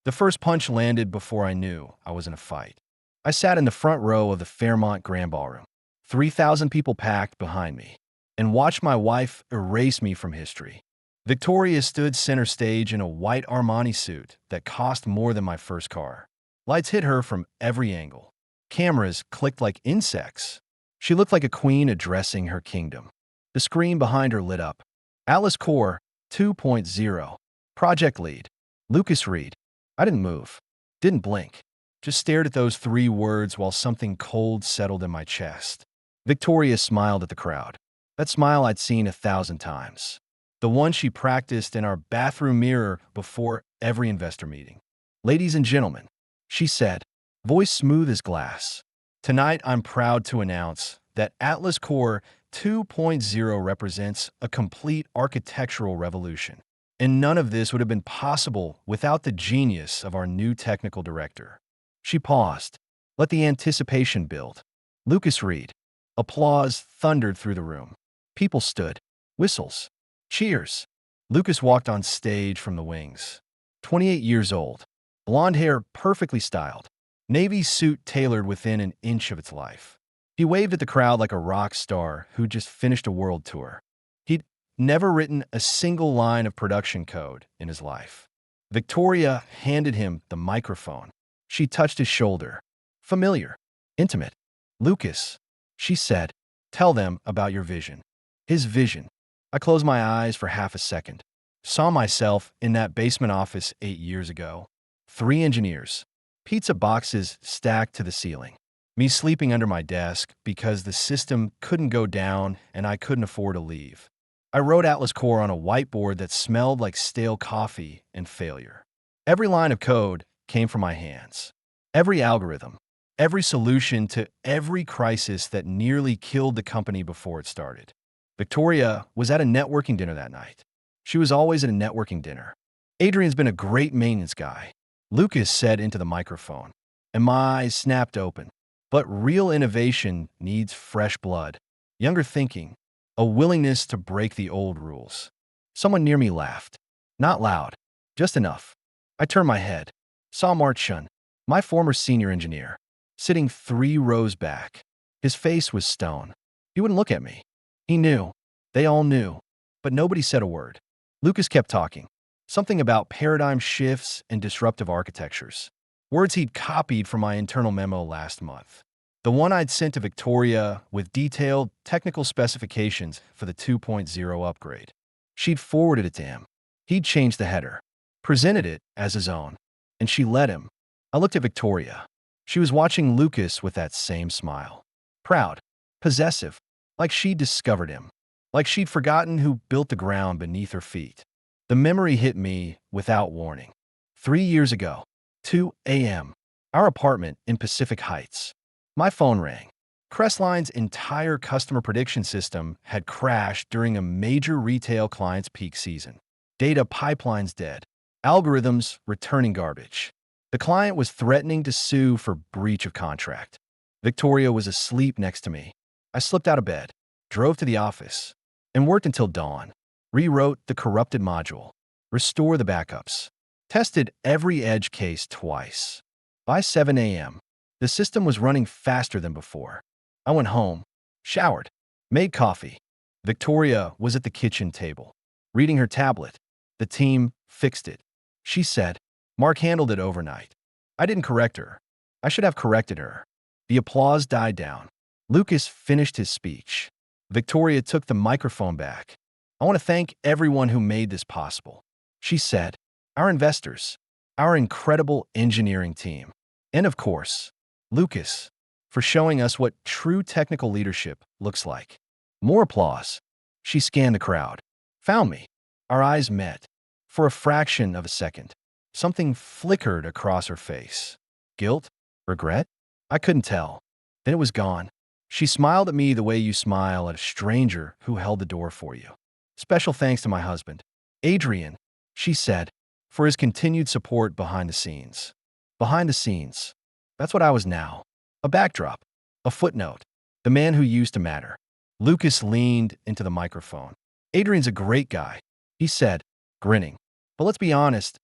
The first punch landed before I knew I was in a fight. I sat in the front row of the Fairmont Grand Ballroom, 3,000 people packed behind me, and watched my wife erase me from history. Victoria stood center stage in a white Armani suit that cost more than my first car. Lights hit her from every angle. Cameras clicked like insects. She looked like a queen addressing her kingdom. The screen behind her lit up. Atlas Core 2.0. Project lead. Lucas Reed. I didn't move. Didn't blink. Just stared at those three words while something cold settled in my chest. Victoria smiled at the crowd. That smile I'd seen 1,000 times. The one she practiced in our bathroom mirror before every investor meeting. "Ladies and gentlemen," she said, voice smooth as glass. "Tonight I'm proud to announce that Atlas Core 2.0 represents a complete architectural revolution. And none of this would have been possible without the genius of our new technical director." She paused. Let the anticipation build. Lucas Reed. Applause thundered through the room. People stood. Whistles. Cheers. Lucas walked on stage from the wings. 28 years old. Blonde hair perfectly styled. Navy suit tailored within an inch of its life. He waved at the crowd like a rock star who just finished a world tour. He'd never written a single line of production code in his life. Victoria handed him the microphone. She touched his shoulder. Familiar. Intimate. "Lucas," she said, "tell them about your vision." His vision. I closed my eyes for half a second. Saw myself in that basement office 8 years ago. 3 engineers. Pizza boxes stacked to the ceiling. Me sleeping under my desk because the system couldn't go down and I couldn't afford to leave. I wrote Atlas Core on a whiteboard that smelled like stale coffee and failure. Every line of code came from my hands. Every algorithm, every solution to every crisis that nearly killed the company before it started. Victoria was at a networking dinner that night. She was always at a networking dinner. "Adrian's been a great maintenance guy," Lucas said into the microphone, and my eyes snapped open. But real innovation needs fresh blood, younger thinking, a willingness to break the old rules. Someone near me laughed. Not loud, just enough. I turned my head, saw Mart Shun, my former senior engineer, sitting 3 rows back. His face was stone. He wouldn't look at me. He knew. They all knew. But nobody said a word. Lucas kept talking. Something about paradigm shifts and disruptive architectures. Words he'd copied from my internal memo last month. The one I'd sent to Victoria with detailed technical specifications for the 2.0 upgrade. She'd forwarded it to him. He'd changed the header, presented it as his own, and she let him. I looked at Victoria. She was watching Lucas with that same smile. Proud, possessive, like she'd discovered him, like she'd forgotten who built the ground beneath her feet. The memory hit me without warning. 3 years ago, 2 a.m., our apartment in Pacific Heights. My phone rang. Crestline's entire customer prediction system had crashed during a major retail client's peak season. Data pipelines dead. Algorithms returning garbage. The client was threatening to sue for breach of contract. Victoria was asleep next to me. I slipped out of bed, drove to the office, and worked until dawn. Rewrote the corrupted module, restored the backups, tested every edge case twice. By 7 a.m., the system was running faster than before. I went home, showered, made coffee. Victoria was at the kitchen table, reading her tablet. The team fixed it. She said, "Mark handled it overnight." I didn't correct her. I should have corrected her. The applause died down. Lucas finished his speech. Victoria took the microphone back. "I want to thank everyone who made this possible," she said. "Our investors, our incredible engineering team, and of course, Lucas, for showing us what true technical leadership looks like." More applause. She scanned the crowd. Found me. Our eyes met. For a fraction of a second, something flickered across her face. Guilt? Regret? I couldn't tell. Then it was gone. She smiled at me the way you smile at a stranger who held the door for you. "Special thanks to my husband, Adrian," she said, "for his continued support behind the scenes." Behind the scenes. That's what I was now. A backdrop. A footnote. The man who used to matter. Lucas leaned into the microphone. "Adrian's a great guy," he said, grinning. "But let's be honest,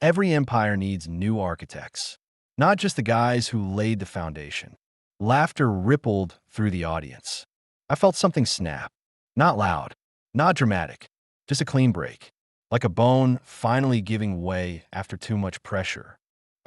Every empire needs new architects, not just the guys who laid the foundation. Laughter rippled through the audience. I felt something snap. Not loud, not dramatic, just a clean break, like a bone finally giving way after too much pressure.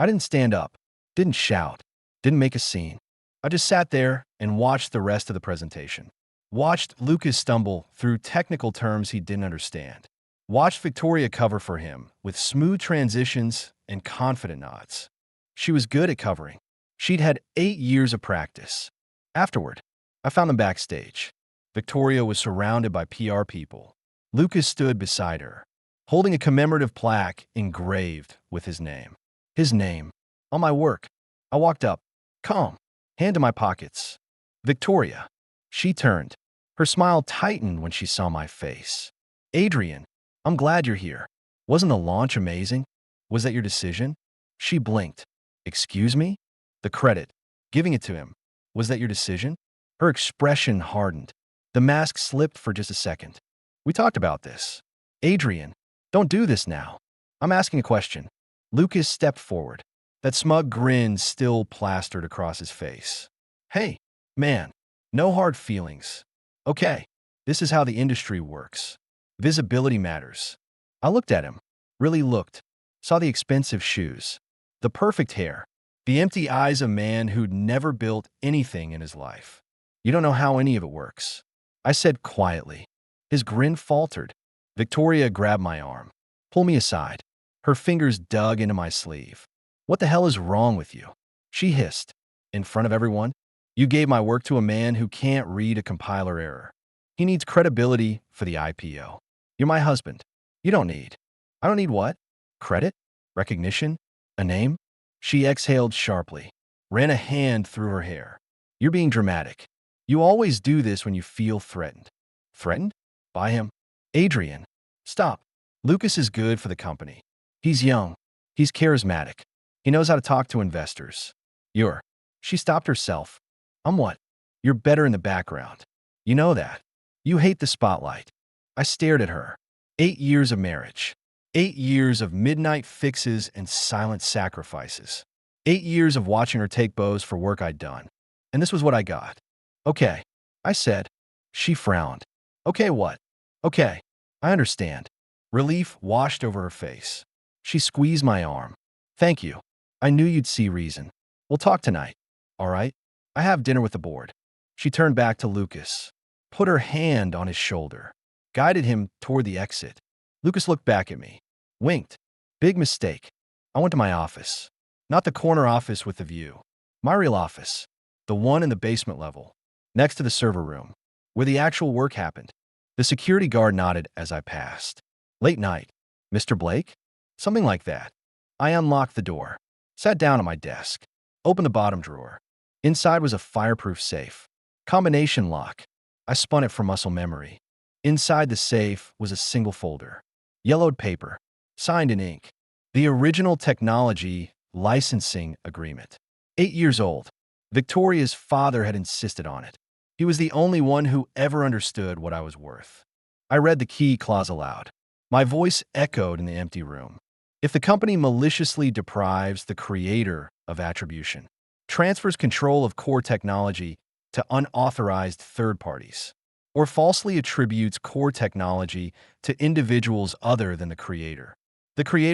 I didn't stand up, didn't shout, didn't make a scene. I just sat there and watched the rest of the presentation. Watched Lucas stumble through technical terms he didn't understand. Watched Victoria cover for him with smooth transitions and confident nods. She was good at covering. She'd had 8 years of practice. Afterward, I found them backstage. Victoria was surrounded by PR people. Lucas stood beside her, holding a commemorative plaque engraved with his name. His name on my work. I walked up, calm, hand in my pockets. Victoria. She turned. Her smile tightened when she saw my face. Adrian, I'm glad you're here. Wasn't the launch amazing? Was that your decision? She blinked. Excuse me? The credit. Giving it to him. Was that your decision? Her expression hardened. The mask slipped for just a second. We talked about this. Adrian, don't do this now. I'm asking a question. Lucas stepped forward. That smug grin still plastered across his face. Hey, man, no hard feelings. Okay, this is how the industry works. Visibility matters. I looked at him, really looked, saw the expensive shoes, the perfect hair, the empty eyes of a man who'd never built anything in his life. You don't know how any of it works, I said quietly. His grin faltered. Victoria grabbed my arm. Pull me aside. Her fingers dug into my sleeve. What the hell is wrong with you? She hissed. In front of everyone? You gave my work to a man who can't read a compiler error. He needs credibility for the IPO. You're my husband. You don't need. I don't need what? Credit? Recognition? A name? She exhaled sharply, ran a hand through her hair. You're being dramatic. You always do this when you feel threatened. Threatened? By him? Adrian. Stop. Lucas is good for the company. He's young. He's charismatic. He knows how to talk to investors. You're. She stopped herself. I'm what? You're better in the background. You know that. You hate the spotlight. I stared at her. 8 years of marriage. 8 years of midnight fixes and silent sacrifices. 8 years of watching her take bows for work I'd done. And this was what I got. Okay, I said. She frowned. Okay, what? Okay, I understand. Relief washed over her face. She squeezed my arm. Thank you. I knew you'd see reason. We'll talk tonight. All right? I have dinner with the board. She turned back to Lucas, put her hand on his shoulder, guided him toward the exit. Lucas looked back at me, winked. Big mistake. I went to my office. Not the corner office with the view. My real office. The one in the basement level, next to the server room, where the actual work happened. The security guard nodded as I passed. Late night. Mr. Blake? Something like that. I unlocked the door, sat down at my desk, opened the bottom drawer. Inside was a fireproof safe. Combination lock. I spun it from muscle memory. Inside the safe was a single folder. Yellowed paper, signed in ink. The original technology licensing agreement. 8 years old. Victoria's father had insisted on it. He was the only one who ever understood what I was worth. I read the key clause aloud. My voice echoed in the empty room. If the company maliciously deprives the creator of attribution, transfers control of core technology to unauthorized third parties, or falsely attributes core technology to individuals other than the creator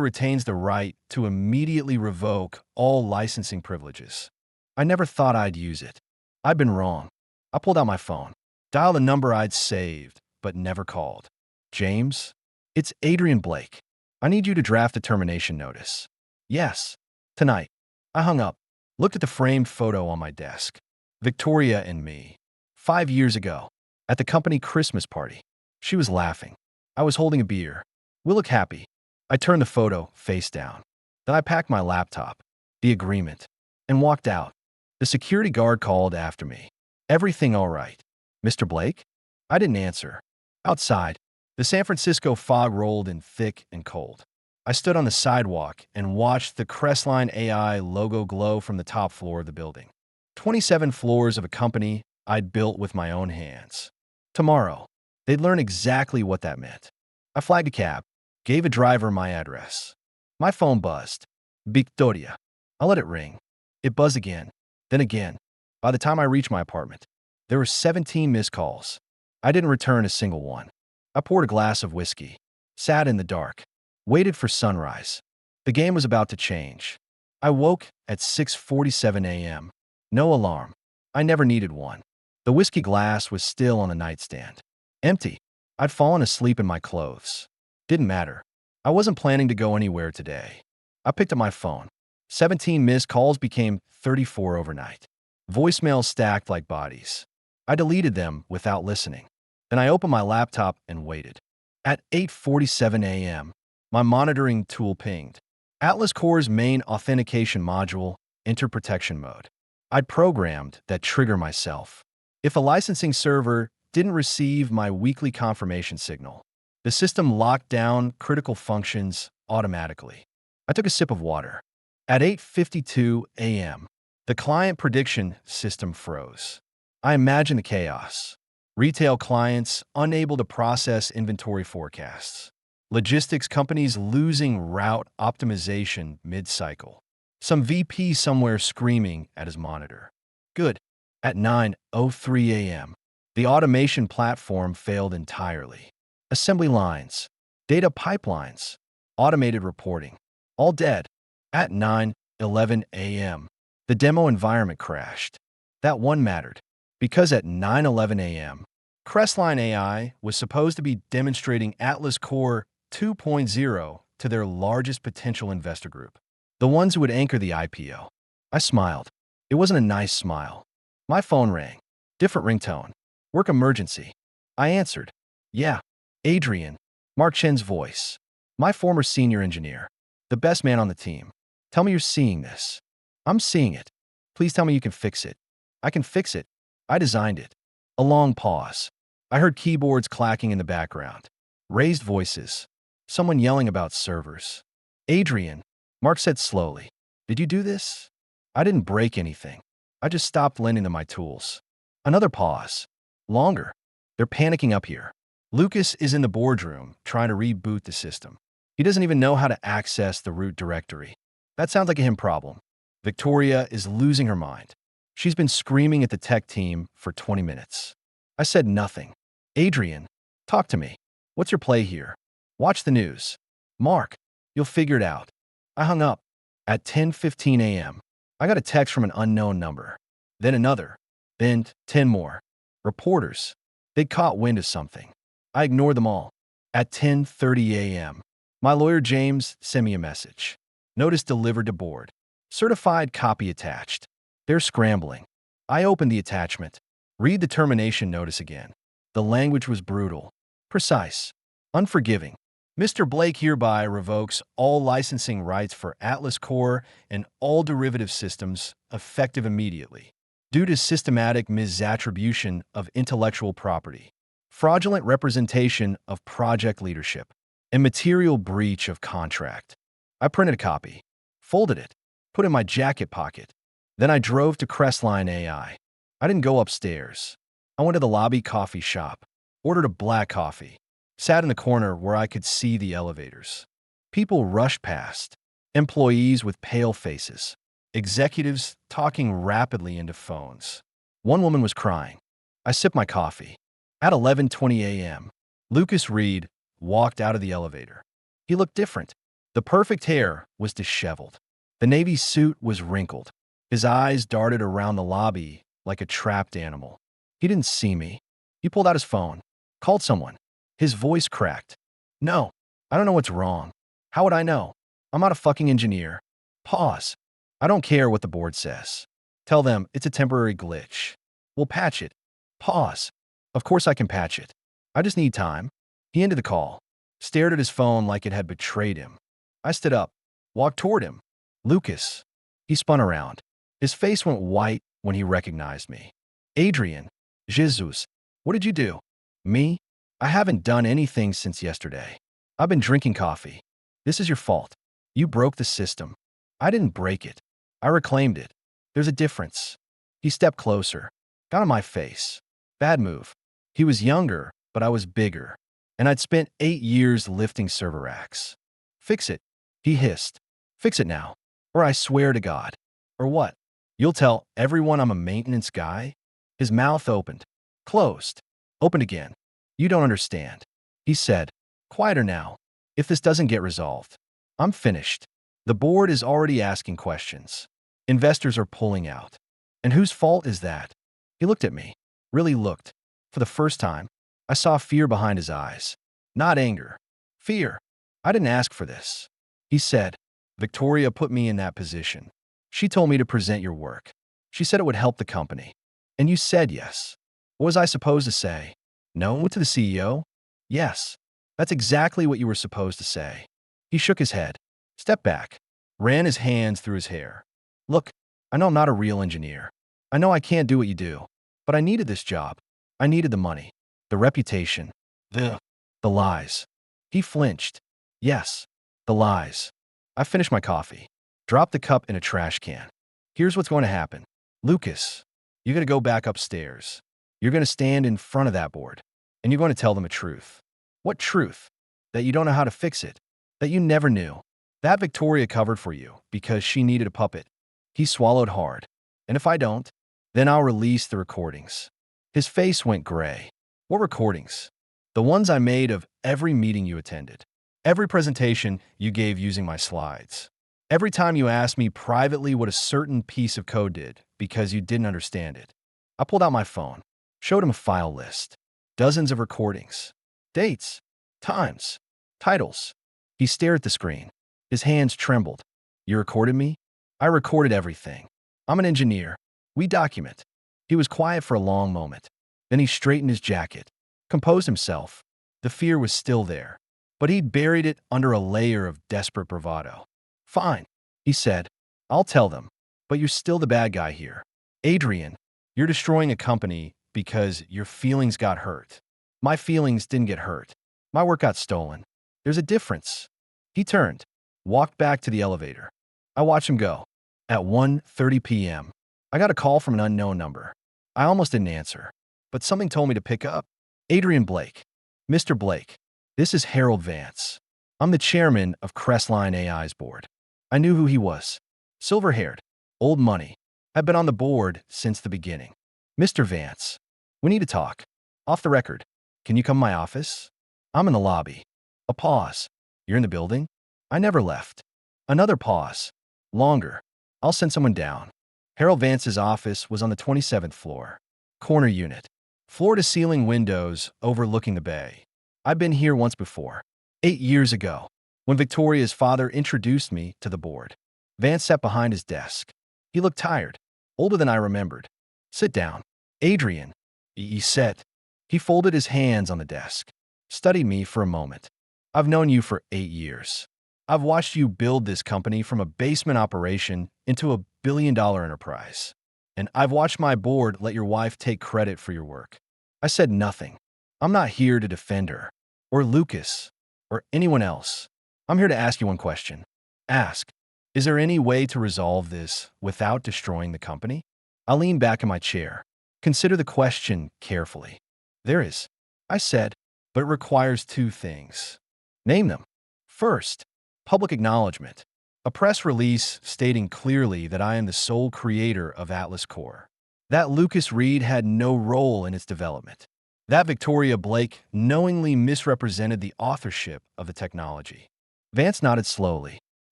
retains the right to immediately revoke all licensing privileges. I never thought I'd use it. I'd been wrong. I pulled out my phone, dialed a number I'd saved but never called. James? It's Adrian Blake. I need you to draft a termination notice. Yes. Tonight. I hung up, looked at the framed photo on my desk. Victoria and me. 5 years ago. At the company Christmas party. She was laughing. I was holding a beer. We look happy. I turned the photo face down. Then I packed my laptop, the agreement, and walked out. The security guard called after me. Everything all right? Mr. Blake? I didn't answer. Outside, the San Francisco fog rolled in thick and cold. I stood on the sidewalk and watched the Crestline AI logo glow from the top floor of the building. 27 floors of a company I'd built with my own hands. Tomorrow, they'd learn exactly what that meant. I flagged a cab, gave a driver my address. My phone buzzed. Victoria. I let it ring. It buzzed again, then again. By the time I reached my apartment, there were 17 missed calls. I didn't return a single one. I poured a glass of whiskey, sat in the dark, waited for sunrise. The game was about to change. I woke at 6:47 a.m. No alarm. I never needed one. The whiskey glass was still on the nightstand. Empty. I'd fallen asleep in my clothes. Didn't matter. I wasn't planning to go anywhere today. I picked up my phone. 17 missed calls became 34 overnight. Voicemails stacked like bodies. I deleted them without listening. Then I opened my laptop and waited. At 8:47 a.m., my monitoring tool pinged. Atlas Core's main authentication module, Enter Protection Mode. I'd programmed that trigger myself. If a licensing server didn't receive my weekly confirmation signal, the system locked down critical functions automatically. I took a sip of water. At 8:52 a.m., the client prediction system froze. I imagined the chaos. Retail clients unable to process inventory forecasts. Logistics companies losing route optimization mid-cycle. Some VP somewhere screaming at his monitor. Good. At 9:03 a.m., the automation platform failed entirely. Assembly lines, data pipelines, automated reporting, all dead. At 9:11 a.m., the demo environment crashed. That one mattered, because at 9:11 a.m., Crestline AI was supposed to be demonstrating Atlas Core 2.0 to their largest potential investor group, the ones who would anchor the IPO. I smiled. It wasn't a nice smile. My phone rang. Different ringtone. Work emergency. I answered. Yeah. Adrian. Mark Chen's voice. My former senior engineer. The best man on the team. Tell me you're seeing this. I'm seeing it. Please tell me you can fix it. I can fix it. I designed it. A long pause. I heard keyboards clacking in the background. Raised voices. Someone yelling about servers. Adrian. Mark said slowly. Did you do this? I didn't break anything. I just stopped lending them my tools. Another pause. Longer. They're panicking up here. Lucas is in the boardroom trying to reboot the system. He doesn't even know how to access the root directory. That sounds like a him problem. Victoria is losing her mind. She's been screaming at the tech team for 20 minutes. I said nothing. Adrian, talk to me. What's your play here? Watch the news. Mark, you'll figure it out. I hung up. At 10:15 a.m., I got a text from an unknown number. Then another. Then 10 more. Reporters. They'd caught wind of something. I ignored them all. At 10:30 a.m., my lawyer James sent me a message. Notice delivered to board. Certified copy attached. They're scrambling. I opened the attachment. Read the termination notice again. The language was brutal, precise, unforgiving. Mr. Blake hereby revokes all licensing rights for Atlas Core and all derivative systems effective immediately due to systematic misattribution of intellectual property, fraudulent representation of project leadership, and material breach of contract. I printed a copy, folded it, put it in my jacket pocket. Then I drove to Crestline AI. I didn't go upstairs. I went to the lobby coffee shop, ordered a black coffee, sat in the corner where I could see the elevators. People rushed past, employees with pale faces, executives talking rapidly into phones. One woman was crying. I sipped my coffee. At 11:20 a.m., Lucas Reed walked out of the elevator. He looked different. The perfect hair was disheveled. The navy suit was wrinkled. His eyes darted around the lobby like a trapped animal. He didn't see me. He pulled out his phone, called someone. His voice cracked. No, I don't know what's wrong. How would I know? I'm not a fucking engineer. Pause. I don't care what the board says. Tell them it's a temporary glitch. We'll patch it. Pause. Of course I can patch it. I just need time. He ended the call, stared at his phone like it had betrayed him. I stood up, walked toward him. Lucas. He spun around. His face went white when he recognized me. Adrian. Jesus. What did you do? Me? I haven't done anything since yesterday. I've been drinking coffee. This is your fault. You broke the system. I didn't break it. I reclaimed it. There's a difference. He stepped closer, got on my face. Bad move. He was younger, but I was bigger, and I'd spent 8 years lifting server racks. Fix it. He hissed. Fix it now, or I swear to God. Or what? You'll tell everyone I'm a maintenance guy? His mouth opened, closed, opened again. You don't understand. He said, quieter now. If this doesn't get resolved, I'm finished. The board is already asking questions. Investors are pulling out. And whose fault is that? He looked at me, really looked. For the first time, I saw fear behind his eyes. Not anger. Fear. I didn't ask for this. He said, Victoria put me in that position. She told me to present your work. She said it would help the company. And you said yes. What was I supposed to say? No to the CEO? Yes. That's exactly what you were supposed to say. He shook his head, stepped back, ran his hands through his hair. Look, I know I'm not a real engineer. I know I can't do what you do. But I needed this job. I needed the money, the reputation, the lies. He flinched. Yes, the lies. I finished my coffee, dropped the cup in a trash can. Here's what's going to happen. Lucas, you're going to go back upstairs. You're going to stand in front of that board, and you're going to tell them a truth. What truth? That you don't know how to fix it. That you never knew. That Victoria covered for you because she needed a puppet. He swallowed hard. And if I don't, then I'll release the recordings. His face went gray. What recordings? The ones I made of every meeting you attended. Every presentation you gave using my slides. Every time you asked me privately what a certain piece of code did because you didn't understand it. I pulled out my phone, showed him a file list. Dozens of recordings. Dates. Times. Titles. He stared at the screen. His hands trembled. You recorded me? I recorded everything. I'm an engineer. We document. He was quiet for a long moment. Then he straightened his jacket, composed himself. The fear was still there, but he'd buried it under a layer of desperate bravado. Fine, he said. I'll tell them, but you're still the bad guy here. Adrian, you're destroying a company because your feelings got hurt. My feelings didn't get hurt. My work got stolen. There's a difference. He turned, walked back to the elevator. I watched him go. At 1:30 p.m., I got a call from an unknown number. I almost didn't answer, but something told me to pick up. Adrian Blake. Mr. Blake, this is Harold Vance. I'm the chairman of Crestline AI's board. I knew who he was. Silver-haired, old money. I've been on the board since the beginning. Mr. Vance, we need to talk. Off the record. Can you come to my office? I'm in the lobby. A pause. You're in the building? I never left. Another pause. Longer. I'll send someone down. Harold Vance's office was on the 27th floor. Corner unit. Floor-to-ceiling windows overlooking the bay. I've been here once before. 8 years ago, when Victoria's father introduced me to the board. Vance sat behind his desk. He looked tired, older than I remembered. Sit down. Adrian, he said. He folded his hands on the desk, studied me for a moment. I've known you for 8 years. I've watched you build this company from a basement operation into a billion-dollar enterprise. And I've watched my board let your wife take credit for your work. I said nothing. I'm not here to defend her, or Lucas, or anyone else. I'm here to ask you one question. Ask, is there any way to resolve this without destroying the company? I leaned back in my chair. Consider the question carefully. There is, I said, but it requires 2 things. Name them. First, public acknowledgement. A press release stating clearly that I am the sole creator of Atlas Core. That Lucas Reed had no role in its development. That Victoria Blake knowingly misrepresented the authorship of the technology. Vance nodded slowly.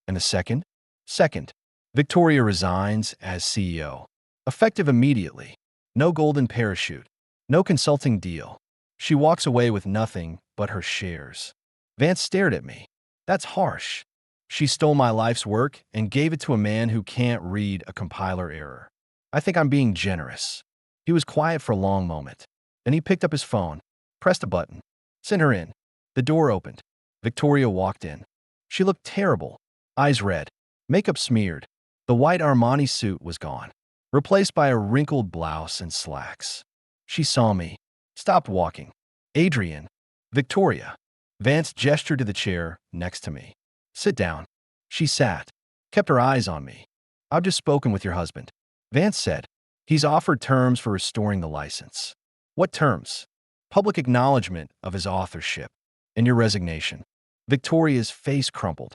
And the second? Second, Victoria resigns as CEO. Effective immediately. No golden parachute. No consulting deal. She walks away with nothing but her shares. Vance stared at me. That's harsh. She stole my life's work and gave it to a man who can't read a compiler error. I think I'm being generous. He was quiet for a long moment. Then he picked up his phone, pressed a button. Send her in. The door opened. Victoria walked in. She looked terrible. Eyes red. Makeup smeared. The white Armani suit was gone, replaced by a wrinkled blouse and slacks. She saw me. Stopped walking. Adrian. Victoria. Vance gestured to the chair next to me. Sit down. She sat, kept her eyes on me. I've just spoken with your husband. Vance said. He's offered terms for restoring the license. What terms? Public acknowledgement of his authorship and your resignation. Victoria's face crumpled.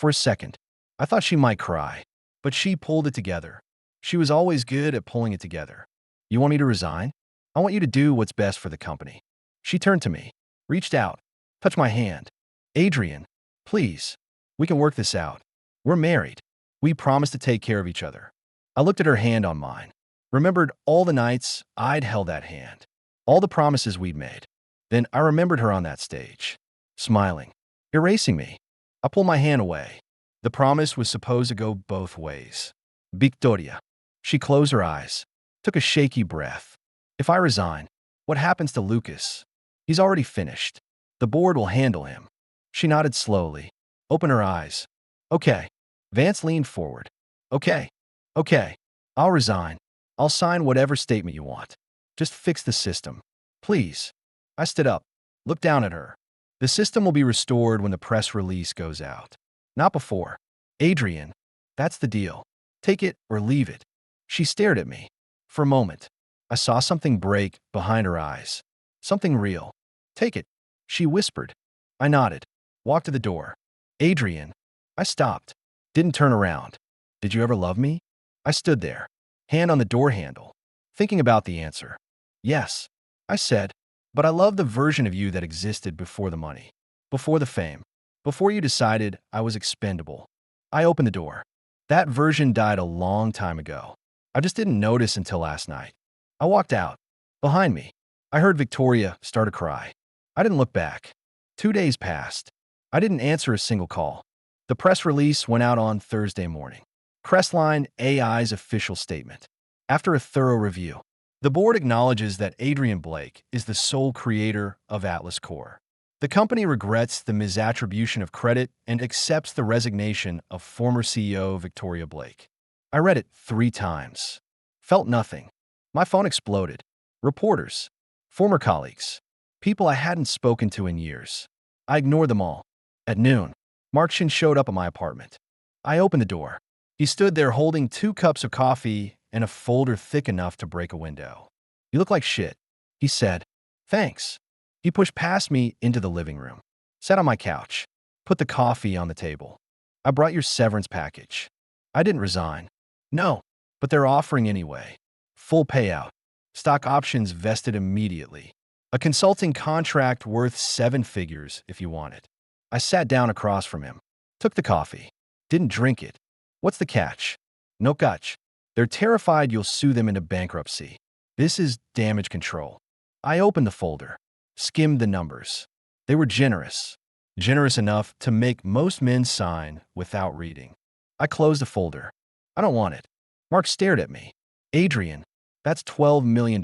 For a second, I thought she might cry, but she pulled it together. She was always good at pulling it together. You want me to resign? I want you to do what's best for the company. She turned to me, reached out, touched my hand. Adrian, please, we can work this out. We're married. We promised to take care of each other. I looked at her hand on mine, remembered all the nights I'd held that hand, all the promises we'd made. Then I remembered her on that stage, smiling, erasing me. I pulled my hand away. The promise was supposed to go both ways. Victoria. She closed her eyes, took a shaky breath. If I resign, what happens to Lucas? He's already finished. The board will handle him. She nodded slowly, opened her eyes. Okay. Vance leaned forward. Okay. Okay. I'll resign. I'll sign whatever statement you want. Just fix the system. Please. I stood up, looked down at her. The system will be restored when the press release goes out. Not before. Adrian, that's the deal. Take it or leave it. She stared at me. For a moment, I saw something break behind her eyes. Something real. Take it, she whispered. I nodded, walked to the door. Adrian. I stopped, didn't turn around. Did you ever love me? I stood there, hand on the door handle, thinking about the answer. Yes, I said, but I love the version of you that existed before the money, before the fame, before you decided I was expendable. I opened the door. That version died a long time ago. I just didn't notice until last night. I walked out. Behind me, I heard Victoria start to cry. I didn't look back. 2 days passed. I didn't answer a single call. The press release went out on Thursday morning. Crestline AI's official statement. After a thorough review, the board acknowledges that Adrian Blake is the sole creator of Atlas Core. The company regrets the misattribution of credit and accepts the resignation of former CEO Victoria Blake. I read it 3 times. Felt nothing. My phone exploded. Reporters, former colleagues, people I hadn't spoken to in years. I ignored them all. At noon, Mark Shin showed up at my apartment. I opened the door. He stood there holding 2 cups of coffee and a folder thick enough to break a window. You look like shit, he said. Thanks. He pushed past me into the living room, sat on my couch, put the coffee on the table. I brought your severance package. I didn't resign. No, but they're offering anyway. Full payout. Stock options vested immediately. A consulting contract worth 7 figures if you want it. I sat down across from him, took the coffee, didn't drink it. What's the catch? No catch. They're terrified you'll sue them into bankruptcy. This is damage control. I opened the folder, skimmed the numbers. They were generous. Generous enough to make most men sign without reading. I closed the folder. I don't want it. Mark stared at me. Adrian, that's $12 million.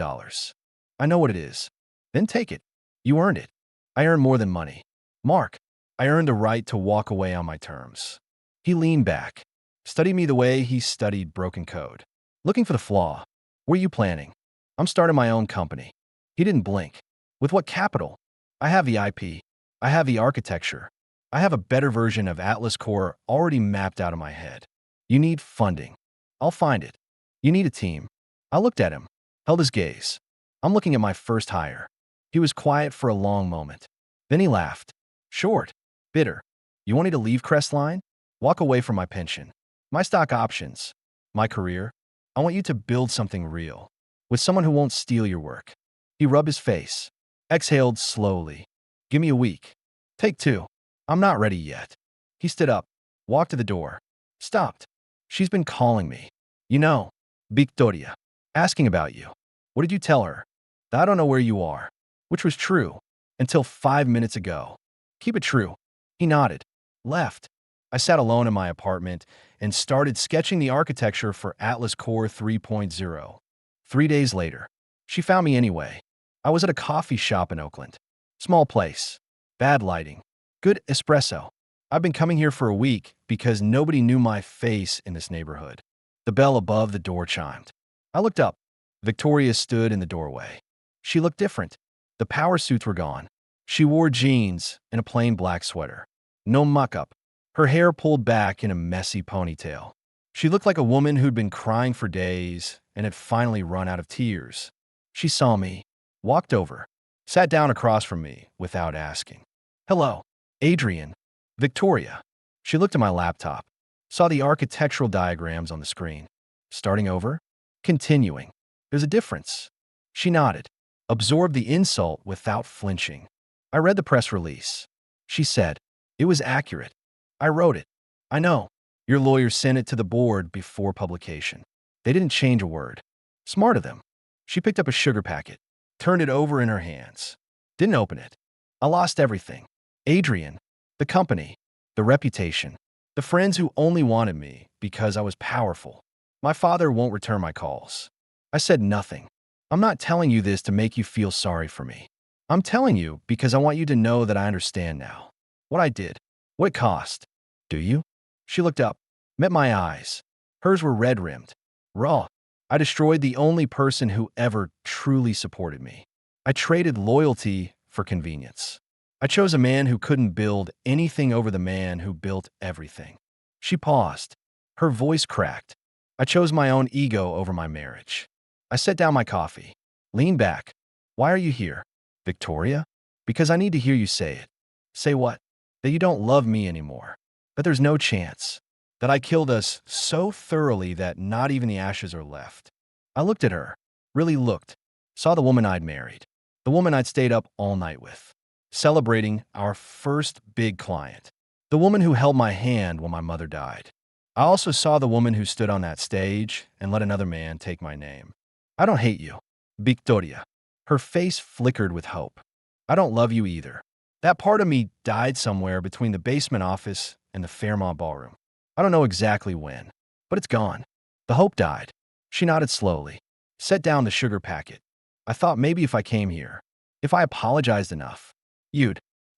I know what it is. Then take it. You earned it. I earned more than money. Mark, I earned the right to walk away on my terms. He leaned back, studied me the way he studied broken code. Looking for the flaw. What are you planning? I'm starting my own company. He didn't blink. With what capital? I have the IP. I have the architecture. I have a better version of Atlas Core already mapped out of my head. You need funding. I'll find it. You need a team. I looked at him, held his gaze. I'm looking at my first hire. He was quiet for a long moment. Then he laughed. Short. Bitter. You want me to leave Crestline? Walk away from my pension. My stock options. My career? I want you to build something real. With someone who won't steal your work. He rubbed his face. Exhaled slowly. Give me a week. Take 2. I'm not ready yet. He stood up, walked to the door. Stopped. She's been calling me. You know, Victoria. Asking about you. What did you tell her? That I don't know where you are. Which was true. Until 5 minutes ago. Keep it true. He nodded. Left. I sat alone in my apartment and started sketching the architecture for Atlas Core 3.0. 3 days later, she found me anyway. I was at a coffee shop in Oakland. Small place. Bad lighting. Good espresso. I've been coming here for a week because nobody knew my face in this neighborhood. The bell above the door chimed. I looked up. Victoria stood in the doorway. She looked different. The power suits were gone. She wore jeans and a plain black sweater. No muck-up. Her hair pulled back in a messy ponytail. She looked like a woman who'd been crying for days and had finally run out of tears. She saw me, walked over, sat down across from me without asking. Hello, Adrian. Victoria. She looked at my laptop, saw the architectural diagrams on the screen. Starting over? Continuing. There's a difference. She nodded, absorbed the insult without flinching. I read the press release. She said, it was accurate. I wrote it. I know. Your lawyer sent it to the board before publication. They didn't change a word. Smart of them. She picked up a sugar packet, turned it over in her hands. Didn't open it. I lost everything. Adrian, the company, the reputation, the friends who only wanted me because I was powerful. My father won't return my calls. I said nothing. I'm not telling you this to make you feel sorry for me. I'm telling you because I want you to know that I understand now. What I did. What it cost. Do you? She looked up, met my eyes. Hers were red-rimmed. Raw. I destroyed the only person who ever truly supported me. I traded loyalty for convenience. I chose a man who couldn't build anything over the man who built everything. She paused. Her voice cracked. I chose my own ego over my marriage. I set down my coffee, leaned back. Why are you here? Victoria? Because I need to hear you say it. Say what? That you don't love me anymore. That there's no chance. That I killed us so thoroughly that not even the ashes are left. I looked at her, really looked, saw the woman I'd married, the woman I'd stayed up all night with, celebrating our first big client, the woman who held my hand when my mother died. I also saw the woman who stood on that stage and let another man take my name. I don't hate you, Victoria. Her face flickered with hope. I don't love you either. That part of me died somewhere between the basement office and the Fairmont ballroom. I don't know exactly when, but it's gone. The hope died. She nodded slowly, set down the sugar packet. I thought maybe if I came here, if I apologized enough,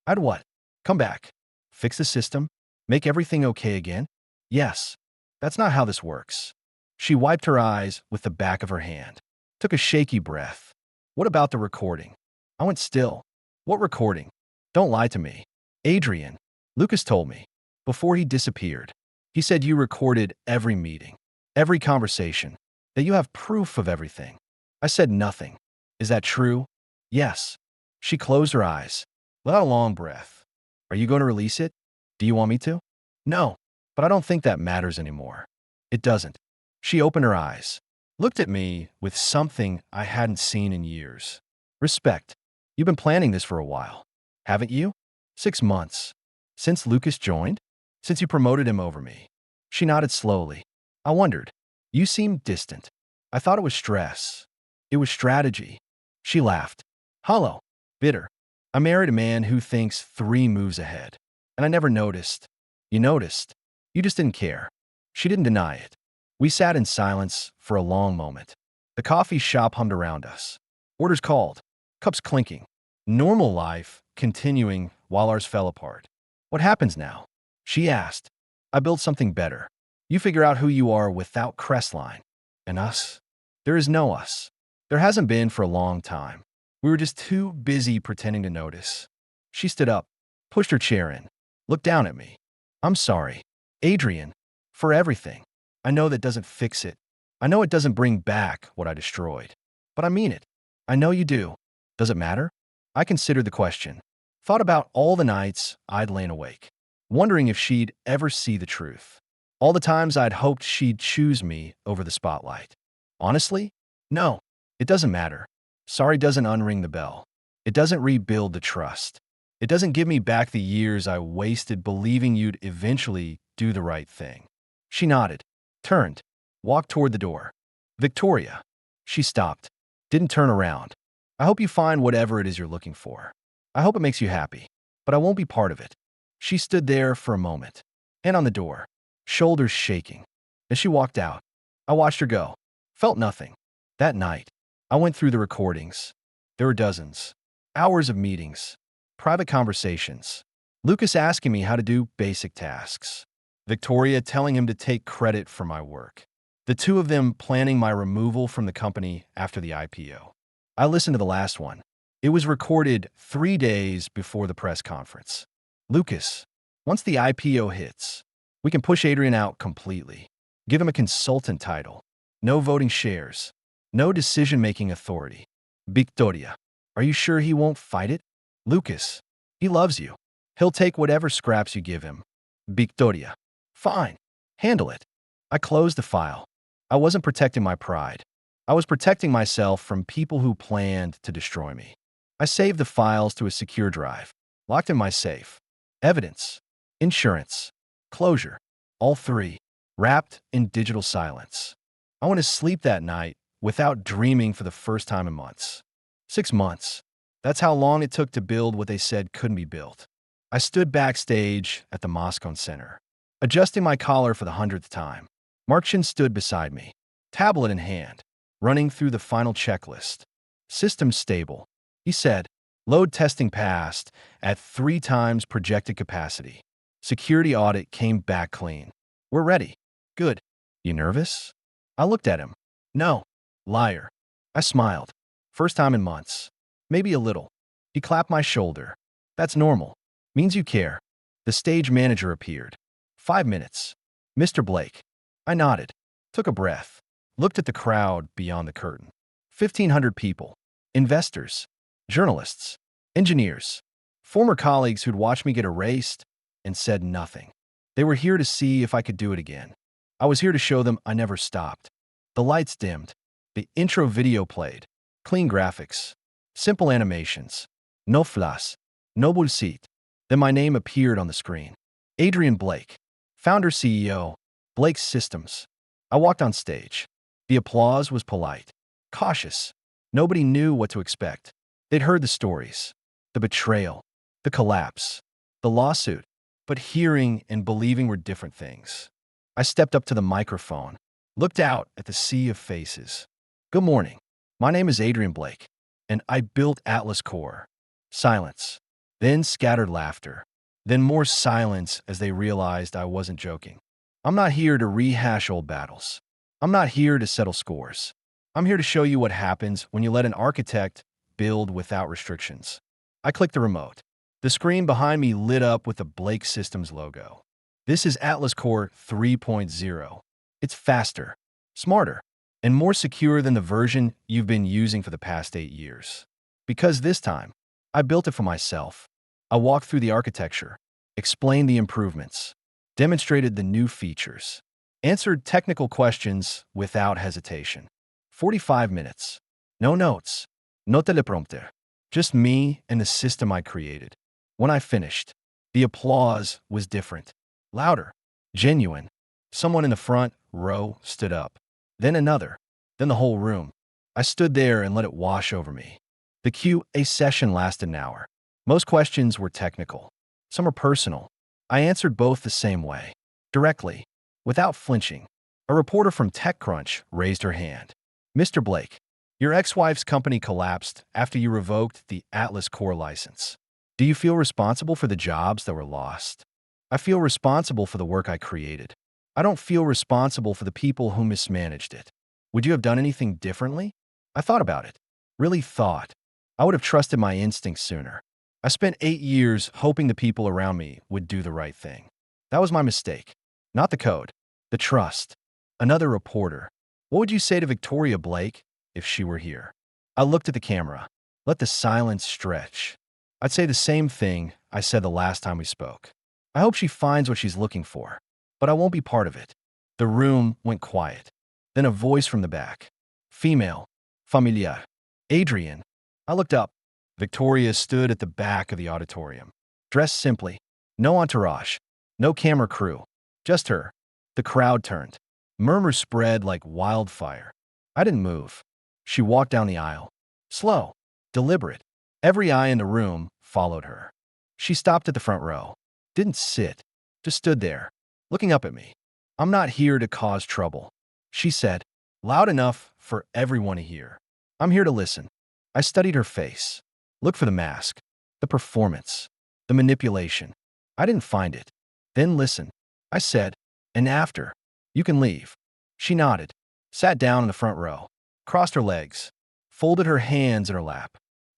I'd what? Come back, fix the system, make everything okay again? Yes, that's not how this works. She wiped her eyes with the back of her hand, took a shaky breath. What about the recording? I went still. What recording? Don't lie to me. Adrian, Lucas told me, before he disappeared. He said you recorded every meeting, every conversation, that you have proof of everything. I said nothing. Is that true? Yes. She closed her eyes, let out a long breath. Are you going to release it? Do you want me to? No, but I don't think that matters anymore. It doesn't. She opened her eyes, looked at me with something I hadn't seen in years. Respect. You've been planning this for a while, haven't you? 6 months. Since Lucas joined? Since you promoted him over me. She nodded slowly. I wondered. You seemed distant. I thought it was stress. It was strategy. She laughed. Hollow. Bitter. I married a man who thinks 3 moves ahead. And I never noticed. You noticed. You just didn't care. She didn't deny it. We sat in silence for a long moment. The coffee shop hummed around us. Orders called. Cups clinking. Normal life continuing while ours fell apart. What happens now? She asked. I built something better. You figure out who you are without Crestline. And us? There is no us. There hasn't been for a long time. We were just too busy pretending to notice. She stood up, pushed her chair in, looked down at me. I'm sorry, Adrian, for everything. I know that doesn't fix it. I know it doesn't bring back what I destroyed. But I mean it. I know you do. Does it matter? I considered the question. Thought about all the nights I'd lain awake, wondering if she'd ever see the truth. All the times I'd hoped she'd choose me over the spotlight. Honestly? No, it doesn't matter. Sorry doesn't unring the bell. It doesn't rebuild the trust. It doesn't give me back the years I wasted believing you'd eventually do the right thing. She nodded, turned, walked toward the door. Victoria. She stopped, didn't turn around. I hope you find whatever it is you're looking for. I hope it makes you happy, but I won't be part of it. She stood there for a moment, hand on the door, shoulders shaking. As she walked out, I watched her go, felt nothing. That night, I went through the recordings. There were dozens, hours of meetings, private conversations, Lucas asking me how to do basic tasks, Victoria telling him to take credit for my work, the two of them planning my removal from the company after the IPO. I listened to the last one. It was recorded 3 days before the press conference. Lucas, once the IPO hits, we can push Adrian out completely. Give him a consultant title. No voting shares. No decision-making authority. Victoria, are you sure he won't fight it? Lucas, he loves you. He'll take whatever scraps you give him. Victoria. Fine. Handle it. I closed the file. I wasn't protecting my pride. I was protecting myself from people who planned to destroy me. I saved the files to a secure drive, locked in my safe. Evidence, insurance, closure, all three, wrapped in digital silence. I went to sleep that night without dreaming for the first time in months. 6 months. That's how long it took to build what they said couldn't be built. I stood backstage at the Moscone Center, adjusting my collar for the 100th time. Markshin stood beside me, tablet in hand, running through the final checklist. System stable. He said, load testing passed at 3 times projected capacity. Security audit came back clean. We're ready. Good. You nervous? I looked at him. No. Liar. I smiled. First time in months. Maybe a little. He clapped my shoulder. That's normal. Means you care. The stage manager appeared. 5 minutes. Mr. Blake. I nodded. Took a breath. Looked at the crowd beyond the curtain. 1,500 people. Investors. Journalists. Engineers. Former colleagues who'd watched me get erased and said nothing. They were here to see if I could do it again. I was here to show them I never stopped. The lights dimmed. The intro video played. Clean graphics. Simple animations. No flash. No bullshit. Then my name appeared on the screen. Adrian Blake. Founder CEO. Blake Systems. I walked on stage. The applause was polite. Cautious. Nobody knew what to expect. They'd heard the stories. The betrayal. The collapse. The lawsuit. But hearing and believing were different things. I stepped up to the microphone, looked out at the sea of faces. Good morning. My name is Adrian Blake, and I built Atlas Core. Silence. Then scattered laughter. Then more silence as they realized I wasn't joking. I'm not here to rehash old battles. I'm not here to settle scores. I'm here to show you what happens when you let an architect build without restrictions. I clicked the remote. The screen behind me lit up with the Blake Systems logo. This is Atlas Core 3.0. It's faster, smarter, and more secure than the version you've been using for the past 8 years. Because this time, I built it for myself. I walked through the architecture, explained the improvements, demonstrated the new features, answered technical questions without hesitation. 45 minutes. No notes. No teleprompter. Just me and the system I created. When I finished, the applause was different. Louder. Genuine. Someone in the front row stood up. Then another. Then the whole room. I stood there and let it wash over me. The Q&A session lasted an hour. Most questions were technical. Some were personal. I answered both the same way. Directly. Without flinching. A reporter from TechCrunch raised her hand. Mr. Blake, your ex-wife's company collapsed after you revoked the Atlas Core license. Do you feel responsible for the jobs that were lost? I feel responsible for the work I created. I don't feel responsible for the people who mismanaged it. Would you have done anything differently? I thought about it. Really thought. I would have trusted my instincts sooner. I spent 8 years hoping the people around me would do the right thing. That was my mistake. Not the code. The trust. Another reporter. What would you say to Victoria Blake if she were here? I looked at the camera. Let the silence stretch. I'd say the same thing I said the last time we spoke. I hope she finds what she's looking for, but I won't be part of it. The room went quiet. Then a voice from the back. Female. Familiar. Adrian. I looked up. Victoria stood at the back of the auditorium. Dressed simply. No entourage. No camera crew. Just her. The crowd turned. Murmurs spread like wildfire. I didn't move. She walked down the aisle. Slow. Deliberate. Every eye in the room followed her. She stopped at the front row. Didn't sit. Just stood there, looking up at me. I'm not here to cause trouble, she said, loud enough for everyone to hear. I'm here to listen. I studied her face. Looked for the mask, the performance, the manipulation. I didn't find it. Then listen. I said, and after, you can leave. She nodded, sat down in the front row, crossed her legs, folded her hands in her lap.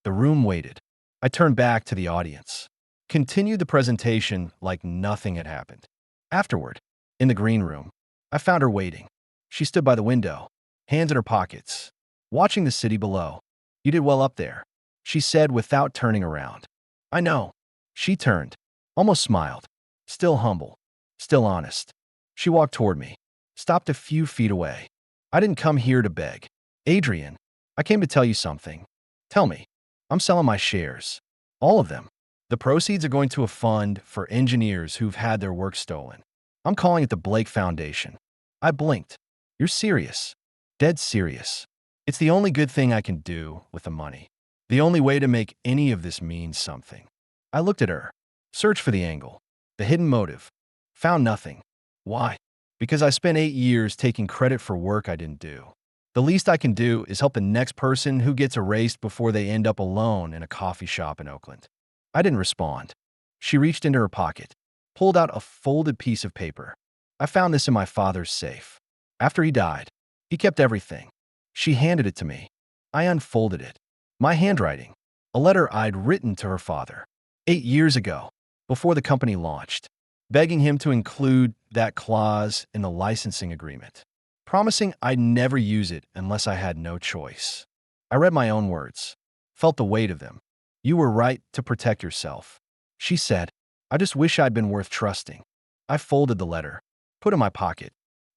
The room waited. I turned back to the audience. Continued the presentation like nothing had happened. Afterward, in the green room, I found her waiting. She stood by the window, hands in her pockets, watching the city below. You did well up there, she said without turning around. I know. She turned, almost smiled, still humble. still honest. She walked toward me, stopped a few feet away. I didn't come here to beg. Adrian, I came to tell you something. Tell me. I'm selling my shares. All of them. The proceeds are going to a fund for engineers who've had their work stolen. I'm calling it the Blake Foundation. I blinked. You're serious. Dead serious. It's the only good thing I can do with the money. The only way to make any of this mean something. I looked at her. Searched for the angle. The hidden motive. Found nothing. Why? Because I spent 8 years taking credit for work I didn't do. The least I can do is help the next person who gets erased before they end up alone in a coffee shop in Oakland. I didn't respond. She reached into her pocket, pulled out a folded piece of paper. I found this in my father's safe. After he died, he kept everything. She handed it to me. I unfolded it. My handwriting. A letter I'd written to her father 8 years ago, before the company launched, begging him to include that clause in the licensing agreement, promising I'd never use it unless I had no choice. I read my own words, felt the weight of them. You were right to protect yourself. She said, I just wish I'd been worth trusting. I folded the letter, put it in my pocket.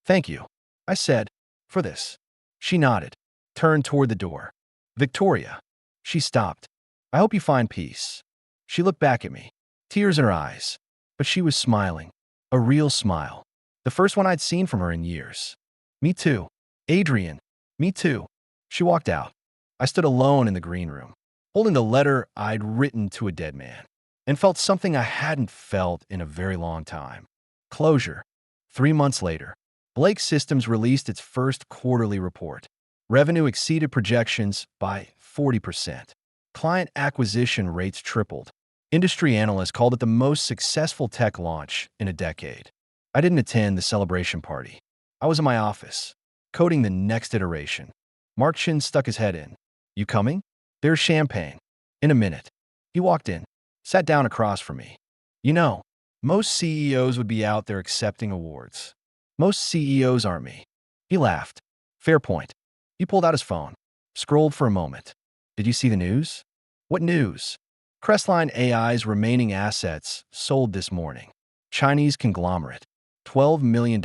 Thank you, I said, for this. She nodded, turned toward the door. Victoria. She stopped. I hope you find peace. She looked back at me, tears in her eyes, but she was smiling, a real smile, the first one I'd seen from her in years. Me too. Adrian. Me too. She walked out. I stood alone in the green room, holding the letter I'd written to a dead man, and felt something I hadn't felt in a very long time. Closure. 3 months later, Blake Systems released its first quarterly report. Revenue exceeded projections by 40%. Client acquisition rates tripled. Industry analysts called it the most successful tech launch in a decade. I didn't attend the celebration party. I was in my office, coding the next iteration. Mark Shin stuck his head in. You coming? There's champagne. In a minute. He walked in, sat down across from me. You know, most CEOs would be out there accepting awards. Most CEOs aren't me. He laughed. Fair point. He pulled out his phone, scrolled for a moment. Did you see the news? What news? Crestline AI's remaining assets sold this morning. Chinese conglomerate. $12 million.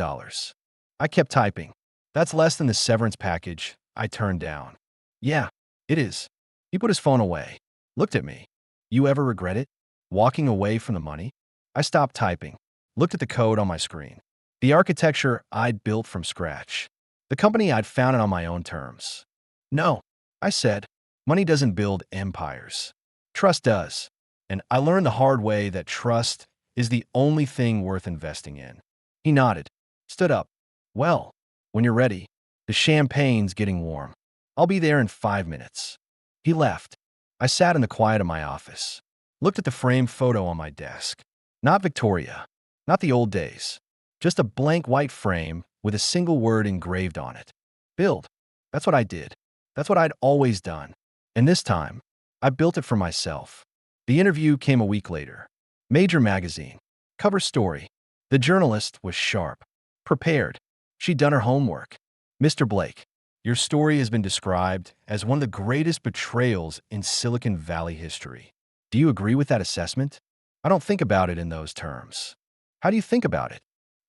I kept typing. That's less than the severance package I turned down. Yeah, it is. He put his phone away, looked at me. You ever regret it? Walking away from the money? I stopped typing, looked at the code on my screen. The architecture I'd built from scratch. The company I'd founded on my own terms. No, I said, money doesn't build empires. Trust does. And I learned the hard way that trust is the only thing worth investing in. He nodded, stood up. Well, when you're ready, the champagne's getting warm. I'll be there in 5 minutes. He left. I sat in the quiet of my office, looked at the framed photo on my desk. Not Victoria, not the old days, just a blank white frame with a single word engraved on it. Build. That's what I did. That's what I'd always done. And this time, I built it for myself. The interview came a week later. Major magazine. Cover story. The journalist was sharp. Prepared. She'd done her homework. Mr. Blake, your story has been described as one of the greatest betrayals in Silicon Valley history. Do you agree with that assessment? I don't think about it in those terms. How do you think about it?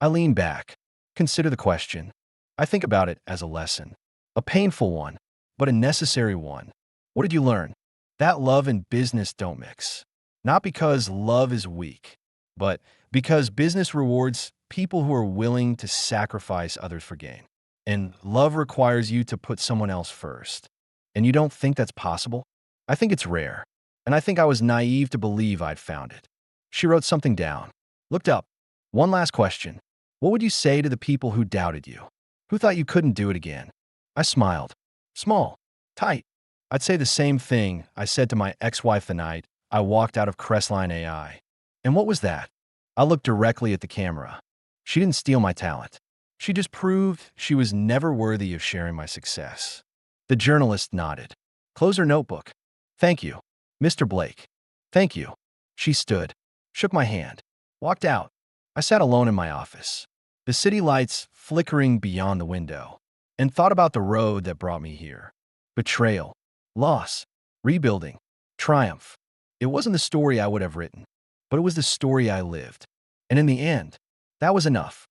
I lean back. Consider the question. I think about it as a lesson. A painful one, but a necessary one. What did you learn? That love and business don't mix. Not because love is weak, but because business rewards people who are willing to sacrifice others for gain. And love requires you to put someone else first. And you don't think that's possible? I think it's rare. And I think I was naive to believe I'd found it. She wrote something down. Looked up. One last question. What would you say to the people who doubted you? Who thought you couldn't do it again? I smiled. Small. Tight. I'd say the same thing I said to my ex-wife the night I walked out of Crestline AI. And what was that? I looked directly at the camera. She didn't steal my talent. She just proved she was never worthy of sharing my success. The journalist nodded. Close her notebook. Thank you, Mr. Blake. Thank you. She stood, shook my hand, walked out. I sat alone in my office, the city lights flickering beyond the window, and thought about the road that brought me here. Betrayal, loss, rebuilding, triumph. It wasn't the story I would have written, but it was the story I lived. And in the end, That was enough.